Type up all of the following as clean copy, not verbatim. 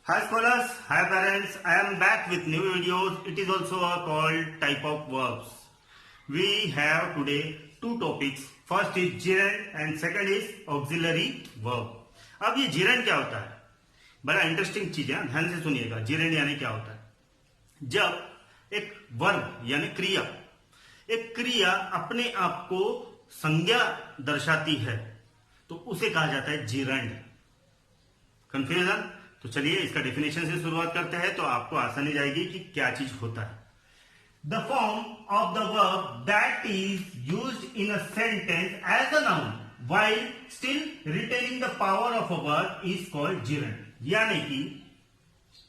Hi scholars, hi parents, I am back with new videos. It is also called type of verbs. We have today two topics. First is gerund and second is auxiliary verb. अब ये gerund क्या होता है? बड़ा interesting चीज है, ध्यान से सुनिएगा. gerund यानी क्या होता है? जब एक वर्ब यानी क्रिया, एक क्रिया अपने आप को संज्ञा दर्शाती है तो उसे कहा जाता है gerund. कंफ्यूजन? तो चलिए इसका डेफिनेशन से शुरुआत करते हैं तो आपको आसानी जाएगी कि क्या चीज होता है. The form of the verb that is used in a sentence as a noun while still retaining the power of a verb is called gerund. यानी कि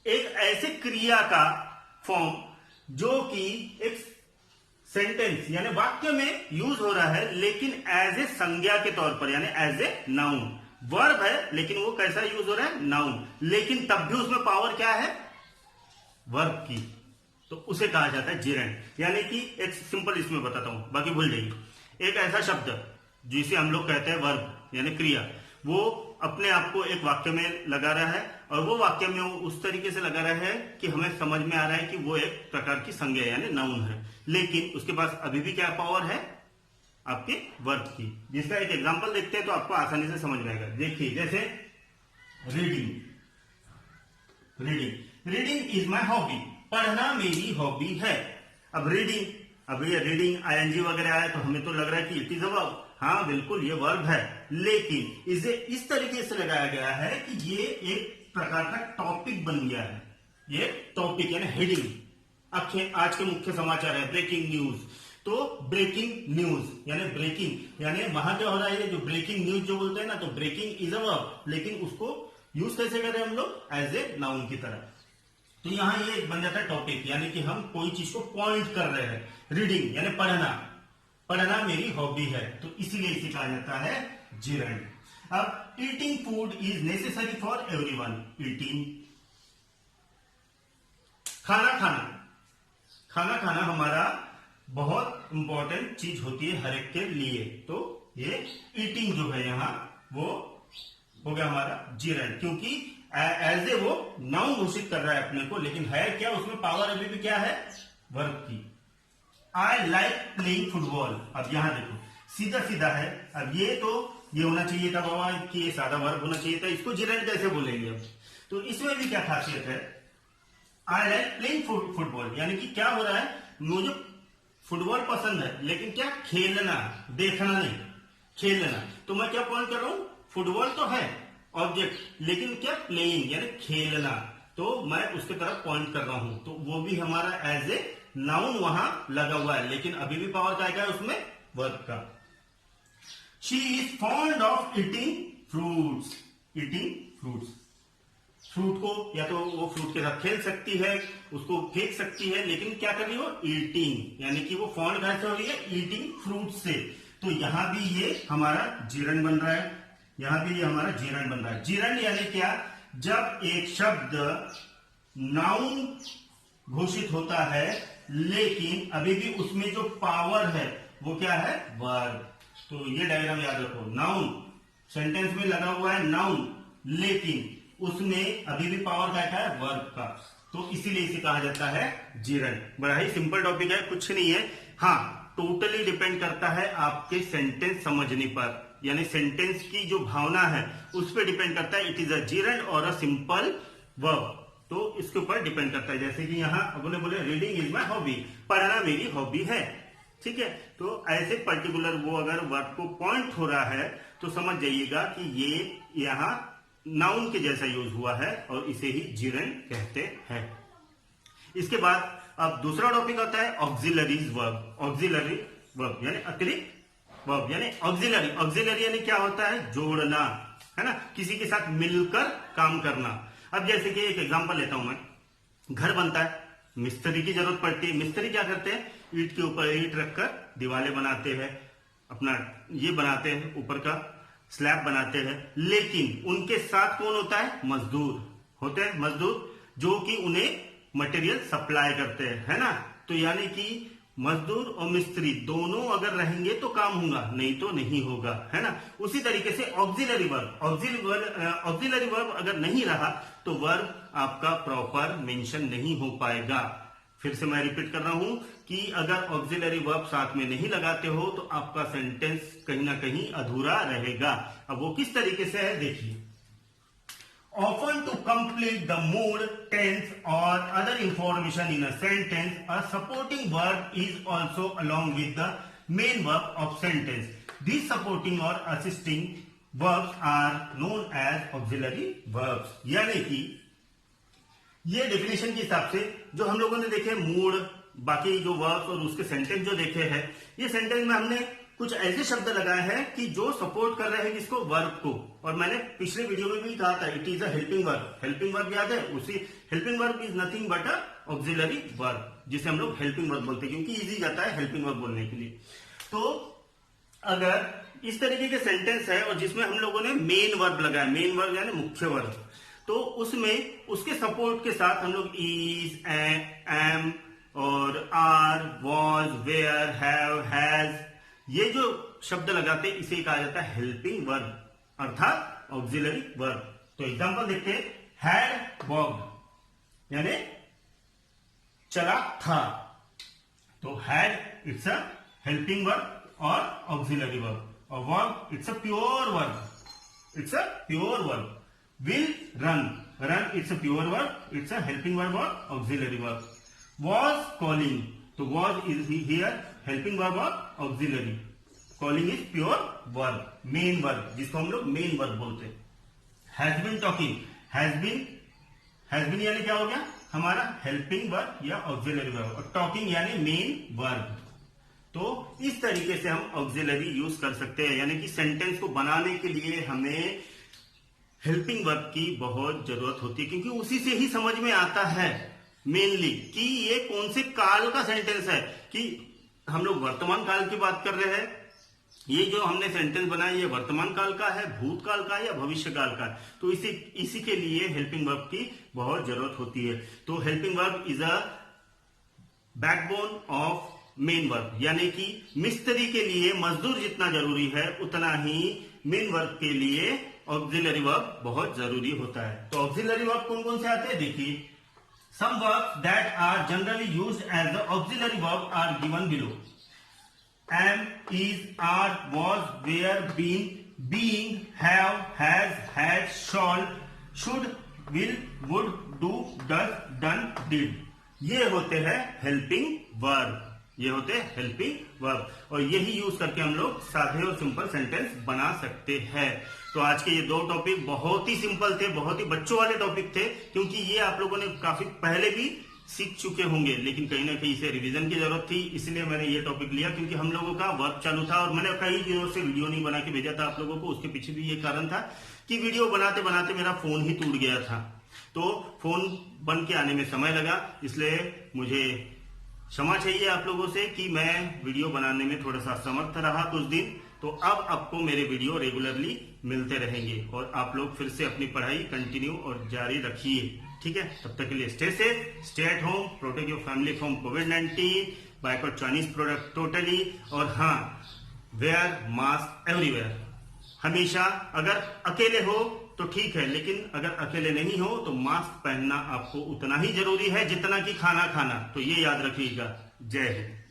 एक ऐसे क्रिया का फॉर्म जो कि एक सेंटेंस यानी वाक्य में यूज हो रहा है लेकिन एज ए संज्ञा के तौर पर यानी एज ए नाउन. वर्ब है लेकिन वो कैसा यूज हो रहा है? नाउन. लेकिन तब भी उसमें पावर क्या है? वर्ब की. तो उसे कहा जाता है gerund. यानी कि एक सिंपल इसमें बताता हूं, बाकी भूल जाइए. एक ऐसा शब्द जिसे हम लोग कहते हैं वर्ब यानी क्रिया, वो अपने आप को एक वाक्य में लगा रहा है और वो वाक्य में वो उस तरीके से लगा रहा है कि हमें समझ में आ रहा है कि वो एक प्रकार की संज्ञा यानी नाउन है, लेकिन उसके पास अभी भी क्या पावर है? आपके वर्ब की. जिसका एक एग्जांपल देखते हैं तो आपको आसानी से समझ में आएगा. देखिए जैसे reading. Reading is my hobby. पढ़ना मेरी हॉबी है. अब रीडिंग, अब ये रीडिंग आईएनजी वगैरह आया तो हमें तो लग रहा है कि इट इज अ वर्ब. हाँ बिल्कुल ये वर्ब है, लेकिन इसे इस तरीके से लगाया गया है कि ये एक प्रकार का टॉपिक बन गया है. ये टॉपिक यानी हेडिंग. आज के मुख्य समाचार है ब्रेकिंग न्यूज. तो ब्रेकिंग न्यूज यानी ब्रेकिंग यानी वहां क्या हो रहा है? जो ब्रेकिंग न्यूज जो बोलते हैं ना, तो ब्रेकिंग इज अ वर्ब, लेकिन उसको यूज कैसे कर रहे हैं हम लोग? एज ए नाउन की तरह. तो यहां ये बन जाता है टॉपिक यानी कि हम कोई चीज को पॉइंट कर रहे हैं. रीडिंग यानी पढ़ना. पढ़ना मेरी हॉबी है, तो इसीलिए इसे कहा जाता है gerund. अब eating food is necessary for everyone. Eating खाना खाना हमारा बहुत इंपॉर्टेंट चीज होती है हर एक के लिए. तो ये ईटिंग जो है यहां वो हो गया हमारा gerund, क्योंकि एज ए वो नाउन घोषित कर रहा है अपने को, लेकिन है क्या उसमें? पावर अभी भी क्या है? वर्ब की. I like playing football. अब यहां देखो सीधा सीधा है. अब ये तो ये होना चाहिए था बाबा कि ये सादा वर्ब होना चाहिए था. इसको gerund कैसे बोलेंगे? अब तो इसमें भी क्या खासियत है? आई लाइक प्लेइंग फुटबॉल यानी कि क्या हो रहा है? मुझे फुटबॉल पसंद है, लेकिन क्या? खेलना, देखना नहीं, खेलना. तो मैं क्या पॉइंट कर रहा हूं? फुटबॉल तो है ऑब्जेक्ट, लेकिन क्या? प्लेइंग यानी खेलना. तो मैं उसकी तरफ पॉइंट कर रहा हूं, तो वो भी हमारा एज ए नाउन वहां लगा हुआ है, लेकिन अभी भी पावर क्या है उसमें? वर्ब का. She is fond of eating fruits. Eating fruits. Fruit को या तो वो फ्रूट के साथ खेल सकती है, उसको फेंक सकती है, लेकिन क्या कर रही हो? ईटिंग. यानी कि वो फॉन्ड कैसे हो रही है? ईटिंग फ्रूट से. तो यहां भी ये हमारा gerund बन रहा है. यहां भी ये हमारा gerund बन रहा है. gerund यानी क्या? जब एक शब्द नाउन घोषित होता है लेकिन अभी भी उसमें जो पावर है वो क्या है? वर्ब. तो ये डायग्राम याद रखो. नाउन सेंटेंस में लगा हुआ है नाउन, लेकिन उसमें अभी भी पावर क्या है? वर्ब का. तो इसीलिए इसे कहा जाता है gerund. बड़ा ही सिंपल टॉपिक है, कुछ नहीं है. हाँ, टोटली डिपेंड करता है आपके सेंटेंस समझने पर, यानी सेंटेंस की जो भावना है उस पर डिपेंड करता है. इट इज अ gerund और अ सिंपल वर्ब. तो इसके ऊपर डिपेंड करता है. जैसे कि यहाँ अपने बोले रीडिंग इज माई हॉबी. पढ़ना मेरी हॉबी है. ठीक है. तो ऐसे पर्टिकुलर वो अगर वर्ब को पॉइंट हो रहा है तो समझ जाइएगा कि ये यहाँ नाउन के जैसा यूज हुआ है और इसे ही gerund कहते हैं. इसके बाद अब दूसरा टॉपिक आता है ऑक्सिलरीज वर्ब. ऑक्सिलरी वर्ब यानी अतिरिक्त वर्ब यानी ऑक्सिलरी. ऑक्सिलरी यानी क्या होता है? जोड़ना, है ना, किसी के साथ मिलकर काम करना. अब जैसे कि एक एग्जांपल लेता हूं मैं. घर बनता है, मिस्त्री की जरूरत पड़ती है. मिस्त्री क्या करते हैं? ईंट के ऊपर ईंट रखकर दीवारें बनाते हैं, अपना ये बनाते हैं, ऊपर का स्लैब बनाते हैं. लेकिन उनके साथ कौन होता है? मजदूर होते हैं. मजदूर जो कि उन्हें मटेरियल सप्लाई करते हैं, है ना. तो यानी कि मजदूर और मिस्त्री दोनों अगर रहेंगे तो काम होगा, नहीं तो नहीं होगा, है ना। उसी तरीके से ऑक्सिलरी वर्ब अगर नहीं रहा तो वर्ब आपका प्रॉपर मेंशन नहीं हो पाएगा। फिर से मैं रिपीट कर रहा हूं कि अगर ऑक्सिलरी वर्ब साथ में नहीं लगाते हो तो आपका सेंटेंस कहीं ना कहीं अधूरा रहेगा। अब वो किस तरीके से है देखिए। Often to complete the mood, tense or other information in a sentence, a supporting verb is also along with the main verb of sentence. These supporting or assisting verbs are known as auxiliary verbs. यानी कि ये definition के हिसाब से जो हम लोगों ने देखे मूड, बाकी जो वर्ब्स और उसके सेंटेंस जो देखे हैं, ये सेंटेंस में हमने कुछ ऐसे शब्द लगाए हैं कि जो सपोर्ट कर रहे हैं किसको, वर्ब को। और मैंने पिछले वीडियो में भी कहा था it is a helping verb. Helping verb याद है, उसी helping verb is nothing but a auxiliary verb, जिसे हम लोग हेल्पिंग वर्ब बोलते हैं क्योंकि इजी जाता है हेल्पिंग वर्ब बोलने के लिए। तो अगर इस तरीके के सेंटेंस है और जिसमें हम लोगों ने मेन वर्ब लगाया, मेन वर्ब यानी मुख्य वर्ब, तो उसमें उसके सपोर्ट के साथ हम लोग इज, एम और are, was, were, have, has, ये जो शब्द लगाते हैं इसे कहा जाता है हेल्पिंग वर्ब अर्थात ऑक्सिलरी वर्ब। तो एग्जांपल देखते हैं। हैड वॉक्ड यानी चला था, तो had it's a helping verb और ऑक्सिलरी वर्ब, और verb it's a pure verb, it's a pure verb. Will run, run it's a pure verb, it's a helping verb और ऑक्सिलरी वर्ब। वॉज कॉलिंग, तो was is here helping verb और auxiliary, calling is pure verb, main verb, जिसको हम लोग main verb बोलते हैं। Has been talking, has been यानी क्या हो गया हमारा हेल्पिंग वर्ब या ऑक्सिलरी वर्ब, और टॉकिंग यानी मेन वर्ब। तो इस तरीके से हम ऑक्सिलरी यूज कर सकते हैं, यानी कि सेंटेंस को बनाने के लिए हमें हेल्पिंग वर्ब की बहुत जरूरत होती है, क्योंकि उसी से ही समझ में आता है मेनली कि ये कौन से काल का सेंटेंस है। कि हम लोग वर्तमान काल की बात कर रहे हैं, ये जो हमने सेंटेंस बनाया ये वर्तमान काल का है, भूतकाल का है या भविष्य काल का है। तो इसी के लिए हेल्पिंग वर्ब की बहुत जरूरत होती है। तो helping verb is a backbone of main verb, यानी कि मिस्त्री के लिए मजदूर जितना जरूरी है उतना ही मेन वर्ब के लिए ऑक्सिलरी वर्ब बहुत जरूरी होता है। तो ऑक्सिलरी वर्ब कौन कौन से आते हैं देखिए। Some verbs that are generally used as the auxiliary verb are given below. Am, is, are, was, were, been, being, have, has, had, shall, should, will, would, do, does, done, did. ये होते हैं helping verb, ये होते हैं helping verb, और यही use करके हम लोग सादे और सिंपल सेंटेंस बना सकते हैं। तो आज के ये दो टॉपिक बहुत ही सिंपल थे, बहुत ही बच्चों वाले टॉपिक थे, क्योंकि ये आप लोगों ने काफी पहले भी सीख चुके होंगे, लेकिन कहीं ना कहीं इसे रिवीजन की जरूरत थी, इसलिए मैंने ये टॉपिक लिया। क्योंकि हम लोगों का वर्क चालू था और मैंने कई दिनों से वीडियो नहीं बना के भेजा था आप लोगों को। उसके पीछे भी ये कारण था कि वीडियो बनाते बनाते मेरा फोन ही टूट गया था, तो फोन बन के आने में समय लगा, इसलिए मुझे क्षमा चाहिए आप लोगों से कि मैं वीडियो बनाने में थोड़ा सा असमर्थ रहा कुछ दिन। तो अब आपको मेरे वीडियो रेगुलरली मिलते रहेंगे और आप लोग फिर से अपनी पढ़ाई कंटिन्यू और जारी रखिए, ठीक है। तब तक के लिए stay safe, stay at home, protect your family from covid, boycott Chinese product totally, और हाँ, वेयर मास्क एवरीवेयर। हमेशा अगर अकेले हो तो ठीक है, लेकिन अगर अकेले नहीं हो तो मास्क पहनना आपको उतना ही जरूरी है जितना कि खाना खाना। तो ये याद रखिएगा। जय हिंद।